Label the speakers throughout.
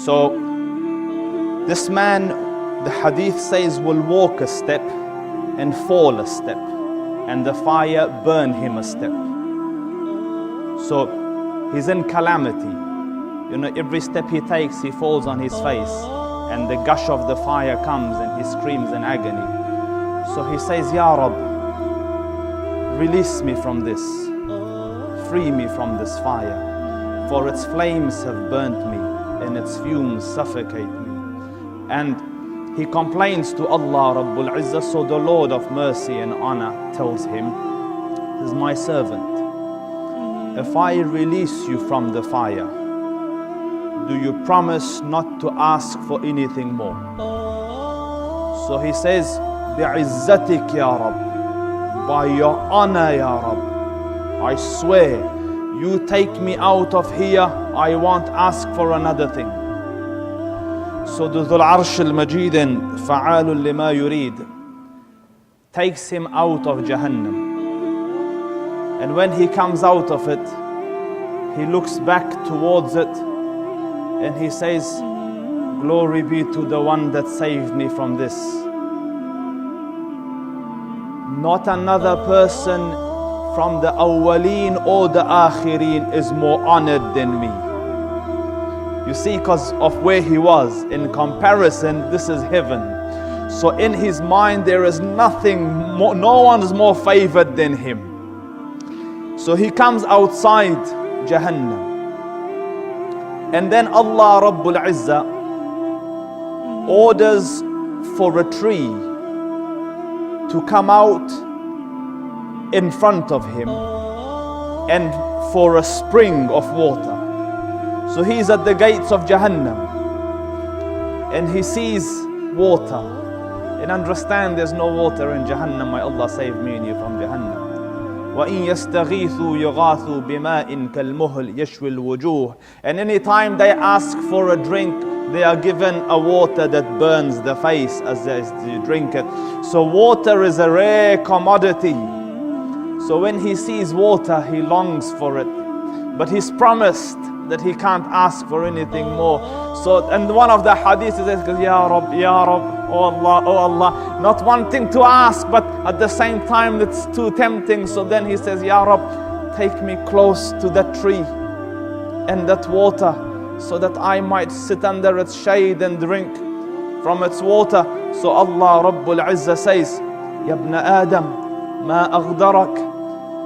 Speaker 1: So this man, the hadith says, will walk a step and fall a step, and the fire burn him a step. So he's in calamity. You know, every step he takes, he falls on his face, and the gush of the fire comes and he screams in agony. So he says, Ya Rab, release me from this, free me from this fire, for its flames have burnt me and its fumes suffocate me. And he complains to Allah Rabbul Izzah. So the Lord of mercy and honor tells him, this is my servant. If I release you from the fire, do you promise not to ask for anything more? So he says, bi'izzatik ya Rabb, by your honor ya Rabb, I swear, you take me out of here, I won't ask for another thing. So the Dhul Arsh al-Majid and Fa'alun lima yurid takes him out of Jahannam. And when he comes out of it, he looks back towards it and he says, glory be to the one that saved me from this. Not another person from the awwaleen or the akhirin is more honored than me. You see, because of where he was, in comparison, this is heaven. So in his mind, there is nothing more, no one is more favored than him. So he comes outside Jahannam. And then Allah Rabbul Izzah orders for a tree to come out in front of him and for a spring of water. So he's at the gates of Jahannam and he sees water. And understand there's no water in Jahannam. May Allah save me and you from Jahannam. وَإِن يَسْتَغِيثُوا يُغَاثُوا بِمَاءٍ كَالْمُهْلِ يَشْوِي الْوُجُوهِ. And anytime they ask for a drink, they are given a water that burns the face as they drink it. So water is a rare commodity. So when he sees water, he longs for it. But he's promised that he can't ask for anything more. So, and one of the hadiths says, Ya Rab, Ya Rab, oh Allah, oh Allah. Not wanting to ask, but at the same time it's too tempting. So then he says, Ya Rab, take me close to that tree and that water, so that I might sit under its shade and drink from its water. So Allah Rabbul Izzah says, Ya ibn Adam, ma aghdarak,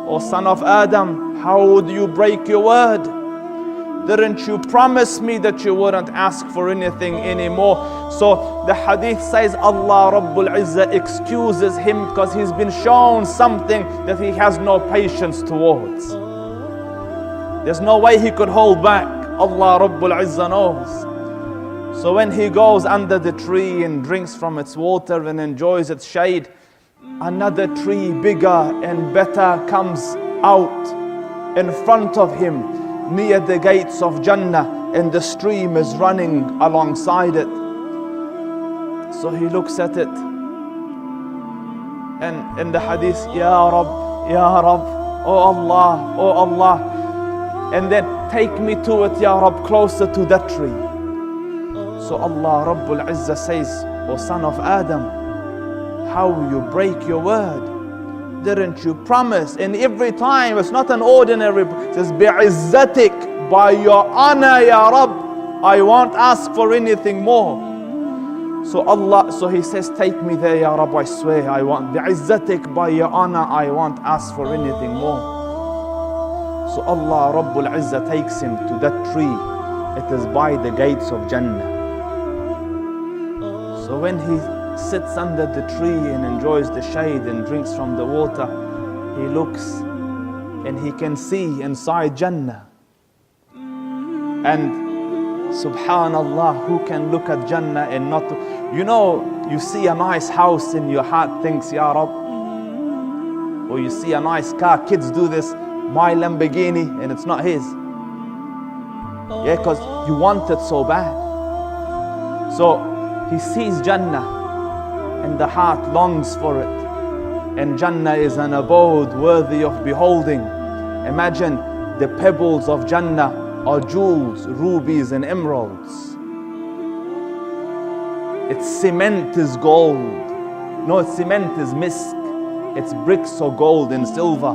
Speaker 1: O son of Adam, how would you break your word? Didn't you promise me that you wouldn't ask for anything anymore? So the hadith says Allah Rabbul Izzah excuses him because he's been shown something that he has no patience towards. There's no way he could hold back. Allah Rabbul Izzah knows. So when he goes under the tree and drinks from its water and enjoys its shade, another tree bigger and better comes out in front of him near the gates of Jannah, and the stream is running alongside it. So he looks at it, and in the hadith, Ya Rab, Ya Rab, oh Allah, oh Allah, and then take me to it, Ya Rab, closer to that tree. So Allah Rabbul Izzah says, O son of Adam, how will you break your word? Didn't you promise? And every time, it's not an ordinary, it says, bi'izzatik, by your honor, Ya Rab, I won't ask for anything more. So he says, take me there, Ya Rab, I swear, I want, bi'izzatik, by your honor, I won't ask for anything more. So Allah Rabbul Izzah takes him to that tree. It is by the gates of Jannah. So when he sits under the tree and enjoys the shade and drinks from the water, he looks and he can see inside Jannah. And subhanallah, who can look at Jannah and not, you know, you see a nice house and your heart thinks, Ya Rab, or you see a nice car, kids do this, my Lamborghini, and it's not his. Yeah, because you want it so bad. So he sees Jannah and the heart longs for it. And Jannah is an abode worthy of beholding. Imagine the pebbles of Jannah are jewels, rubies and emeralds. its cement is gold. No, its cement is misk. Its bricks are gold and silver.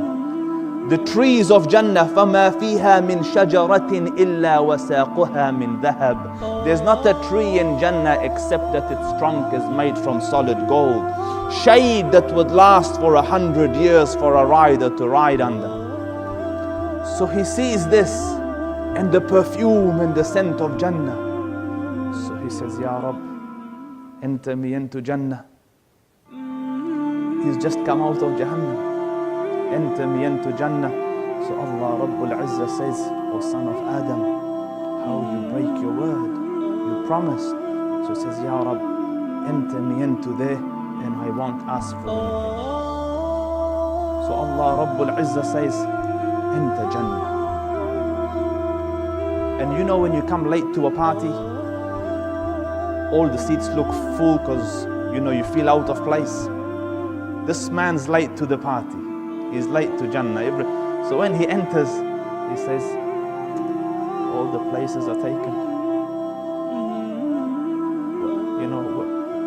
Speaker 1: The trees of Jannah, فَمَا فِيهَا مِنْ شَجَرَةٍ إِلَّا وَسَاقُهَا مِنْ ذَهَبٍ. There's not a tree in Jannah except that its trunk is made from solid gold. Shade that would last for 100 years for a rider to ride under. So he sees this and the perfume and the scent of Jannah. So he says, Ya Rab, enter me into Jannah. He's just come out of Jahannam. Enter me into Jannah. So Allah Rabbul Izzah says, O son of Adam, how you break your word. You promised. So he says, Ya Rab, enter me into there and I won't ask for anything. So Allah Rabbul Izzah says, enter Jannah. And you know when you come late to a party, all the seats look full because you feel out of place. This man's late to the party. He's late to Jannah. So when he enters, he says, all the places are taken.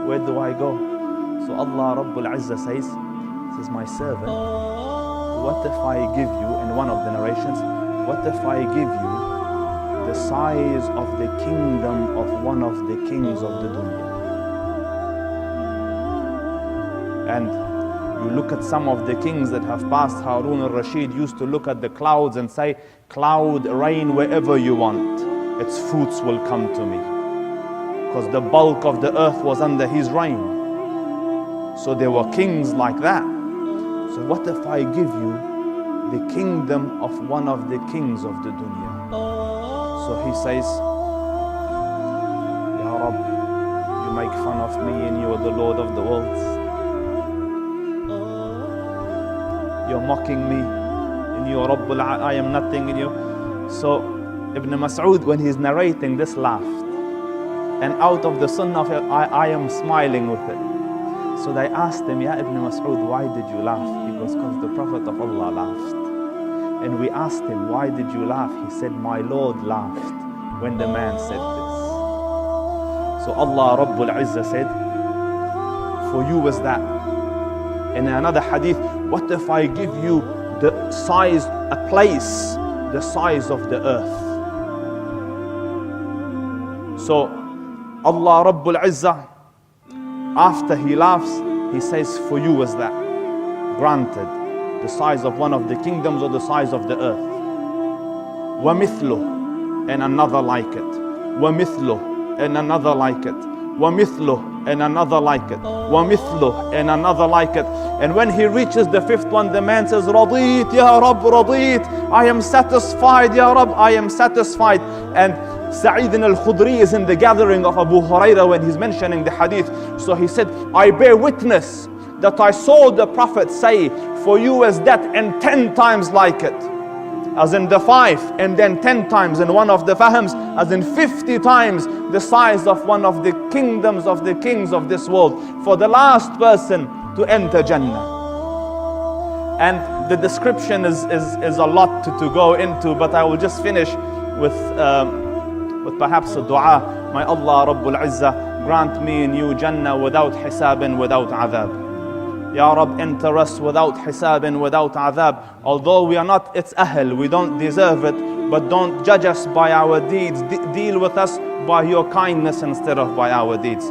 Speaker 1: Where do I go? So Allah Rabbul Izzah says, my servant, what if I give you, in one of the narrations, what if I give you the size of the kingdom of one of the kings of the dunya? And you look at some of the kings that have passed. Harun al-Rashid used to look at the clouds and say, cloud, rain wherever you want. Its fruits will come to me. Because the bulk of the earth was under his reign. So there were kings like that. So what if I give you the kingdom of one of the kings of the dunya? So he says, Ya Rab, you make fun of me and you are the Lord of the worlds. You're mocking me, and you are Rabbul, I am nothing in you. So Ibn Mas'ud, when he's narrating this, laughed. And out of the sunnah, I am smiling with it. So they asked him, Ya Ibn Mas'ud, why did you laugh? He goes, because the Prophet of Allah laughed. And we asked him, why did you laugh? He said, my Lord laughed when the man said this. So Allah Rabbul Izzah said, for you was that. In another hadith, what if I give you the size, a place, the size of the earth? So Allah Rabbul Izzah, after he laughs, he says, for you was that. Granted, the size of one of the kingdoms or the size of the earth. وَمِثْلُهُ, and another like it. وَمِثْلُهُ, and another like it. وَمِثْلُهُ, and another like it. وَمِثْلُهُ, and another like it. And when he reaches the fifth one, the man says, رَضِيت Ya Rab, رَضِيت. I am satisfied, Ya Rab, I am satisfied. And Sa'id al-Khudri is in the gathering of Abu Hurairah when he's mentioning the hadith. So he said, I bear witness that I saw the Prophet say, for you is that, and 10 times like it. As in the 5, and then 10 times in one of the fahms, as in 50 times the size of one of the kingdoms of the kings of this world, for the last person to enter Jannah. And the description is a lot to go into, but I will just finish with perhaps a dua. May Allah Rabbul Izzah grant me and you Jannah without hisab and without adhab. Ya Rab, enter us without hisab and without adhab. Although we are not its ahl, we don't deserve it, but don't judge us by our deeds. Deal with us by your kindness instead of by our deeds.